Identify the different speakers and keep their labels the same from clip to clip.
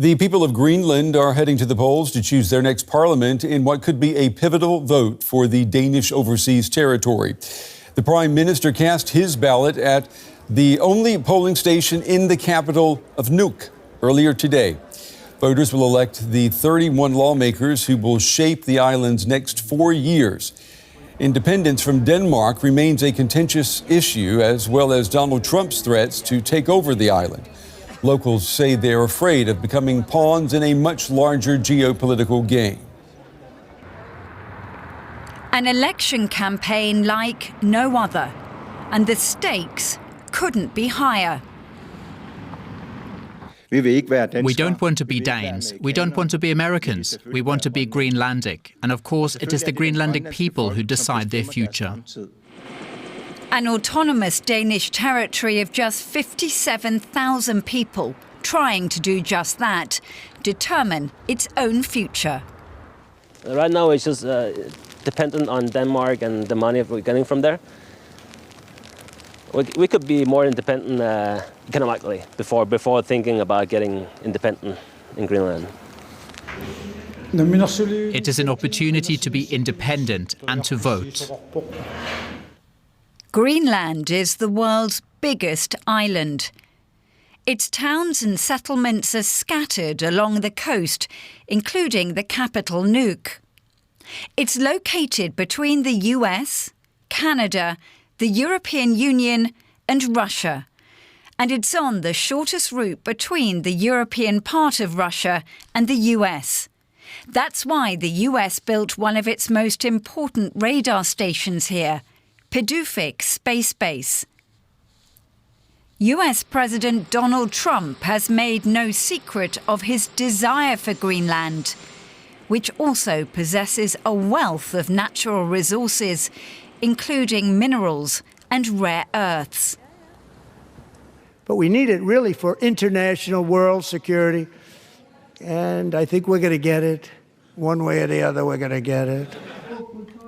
Speaker 1: The people of Greenland are heading to the polls to choose their next parliament in what could be a pivotal vote for the Danish overseas territory. The Prime Minister cast his ballot at the only polling station in the capital of Nuuk earlier today. Voters will elect the 31 lawmakers who will shape the island's next 4 years. Independence from Denmark remains a contentious issue, as well as Donald Trump's threats to take over the island. Locals say they're afraid of becoming pawns in a much larger geopolitical game.
Speaker 2: An election campaign like no other, and the stakes couldn't be higher.
Speaker 3: We don't want to be Danes. We don't want to be Americans. We want to be Greenlandic. And of course, it is the Greenlandic people who decide their future.
Speaker 2: An autonomous Danish territory of just 57,000 people trying to do just that, determine its own future.
Speaker 4: Right now it's just dependent on Denmark and the money we're getting from there. We could be more independent economically before thinking about getting independent in Greenland.
Speaker 3: It is an opportunity to be independent and to vote.
Speaker 2: Greenland is the world's biggest island. Its towns and settlements are scattered along the coast, including the capital Nuuk. It's located between the US, Canada, the European Union and Russia. And it's on the shortest route between the European part of Russia and the US. That's why the US built one of its most important radar stations here, Pidufik Space Base. US President Donald Trump has made no secret of his desire for Greenland, which also possesses a wealth of natural resources, including minerals and rare earths.
Speaker 5: But we need it really for international world security, and I think we're going to get it. One way or the other, we're going to get it.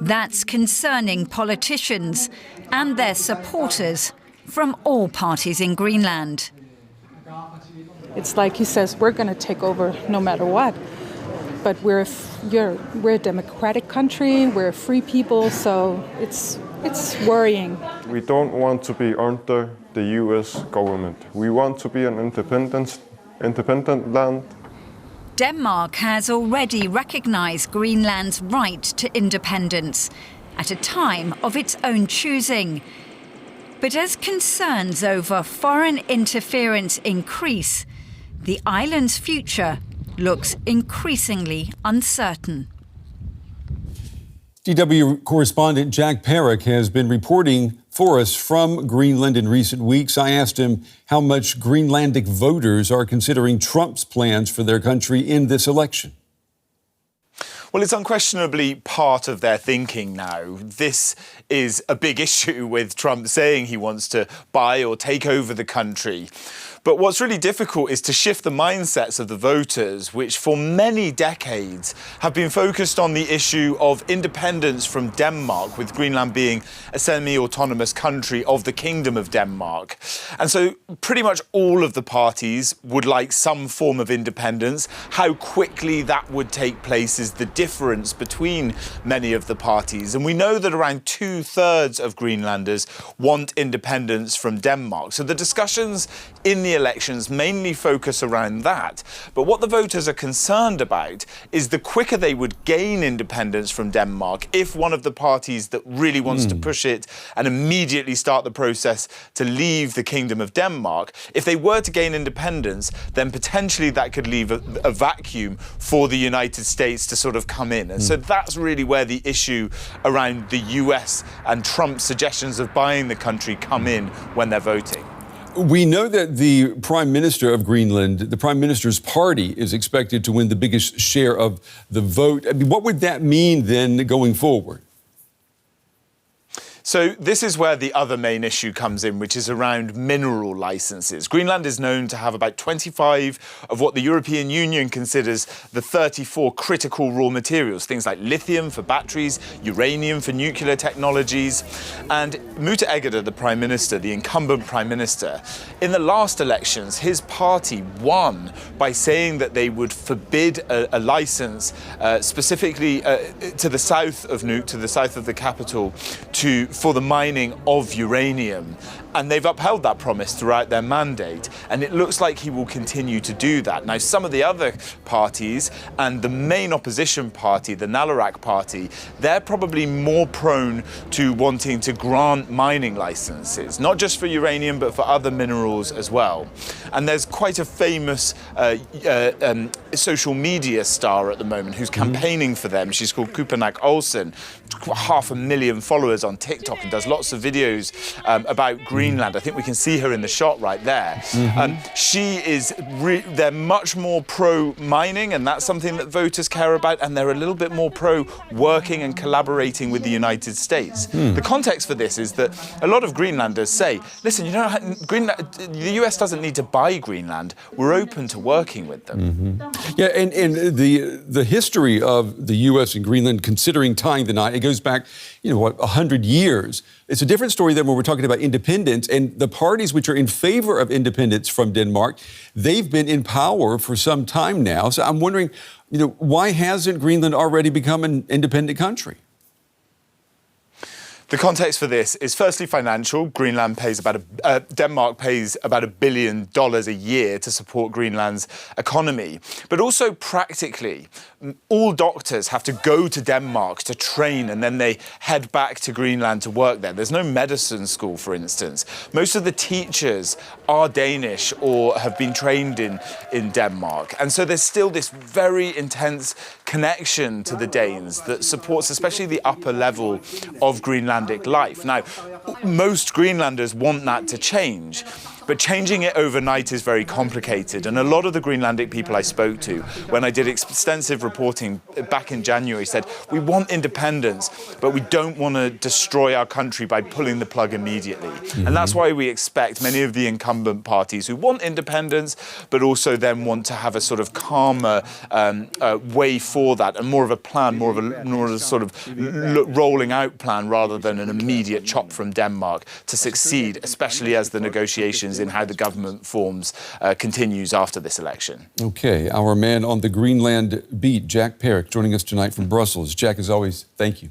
Speaker 2: That's concerning politicians and their supporters from all parties in Greenland.
Speaker 6: It's like he says, we're going to take over no matter what. But we're a democratic country, we're a free people, so it's worrying.
Speaker 7: We don't want to be under the US government. We want to be an independent land.
Speaker 2: Denmark has already recognized Greenland's right to independence at a time of its own choosing. But as concerns over foreign interference increase, the island's future looks increasingly uncertain.
Speaker 1: DW correspondent Jack Perrick has been reporting for us from Greenland in recent weeks. I asked him how much Greenlandic voters are considering Trump's plans for their country in this election.
Speaker 8: Well, it's unquestionably part of their thinking now. This is a big issue with Trump saying he wants to buy or take over the country. But what's really difficult is to shift the mindsets of the voters, which for many decades have been focused on the issue of independence from Denmark, with Greenland being a semi-autonomous country of the Kingdom of Denmark. And so pretty much all of the parties would like some form of independence. How quickly that would take place is the difference between many of the parties. And we know that around 2/3 of Greenlanders want independence from Denmark. So the discussions in the elections mainly focus around that. But what the voters are concerned about is the quicker they would gain independence from Denmark if one of the parties that really wants to push it and immediately start the process to leave the Kingdom of Denmark, if they were to gain independence, then potentially that could leave a vacuum for the United States to sort of come in. And so that's really where the issue around the US and Trump's suggestions of buying the country come in when they're voting.
Speaker 1: We know that the Prime Minister of Greenland, the Prime Minister's party, is expected to win the biggest share of the vote. I mean, what would that mean then going forward?
Speaker 8: So this is where the other main issue comes in, which is around mineral licenses. Greenland is known to have about 25 of what the European Union considers the 34 critical raw materials, things like lithium for batteries, uranium for nuclear technologies. And Muta Egede, the Prime Minister, the incumbent Prime Minister, in the last elections, his party won by saying that they would forbid a license specifically to the south of Nuuk, to the south of the capital, for the mining of uranium. And they've upheld that promise throughout their mandate. And it looks like he will continue to do that. Now, some of the other parties and the main opposition party, the Nalarak party, they're probably more prone to wanting to grant mining licenses, not just for uranium, but for other minerals as well. And there's quite a famous social media star at the moment who's campaigning for them. She's called Kupanak Olsen, 500,000 followers on TikTok, and does lots of videos about Greenland. I think we can see her in the shot right there. They're much more pro-mining, and that's something that voters care about, and they're a little bit more pro-working and collaborating with the United States. The context for this is that a lot of Greenlanders say, listen, you know, the US doesn't need to buy Greenland. We're open to working with them.
Speaker 1: Yeah, and the history of the U.S. and Greenland considering tying the knot, it goes back, 100 years. It's a different story than when we're talking about independence. And the parties which are in favor of independence from Denmark, they've been in power for some time now. So I'm wondering, why hasn't Greenland already become an independent country?
Speaker 8: The context for this is firstly financial. Denmark pays about $1 billion a year to support Greenland's economy. But also practically, all doctors have to go to Denmark to train, and then they head back to Greenland to work there. There's no medicine school, for instance. Most of the teachers are Danish or have been trained in Denmark. And so there's still this very intense connection to the Danes that supports especially the upper level of Greenland life. Now, most Greenlanders want that to change, but changing it overnight is very complicated. And a lot of the Greenlandic people I spoke to, when I did extensive reporting back in January, said, we want independence, but we don't want to destroy our country by pulling the plug immediately. And that's why we expect many of the incumbent parties who want independence, but also then want to have a sort of calmer way for that, and more of a plan, more of a sort of rolling out plan rather than an immediate chop from Denmark to succeed, especially as the negotiations in how the government forms continues after this election.
Speaker 1: Okay, our man on the Greenland beat, Jack Perrick, joining us tonight from Brussels. Jack, as always, thank you.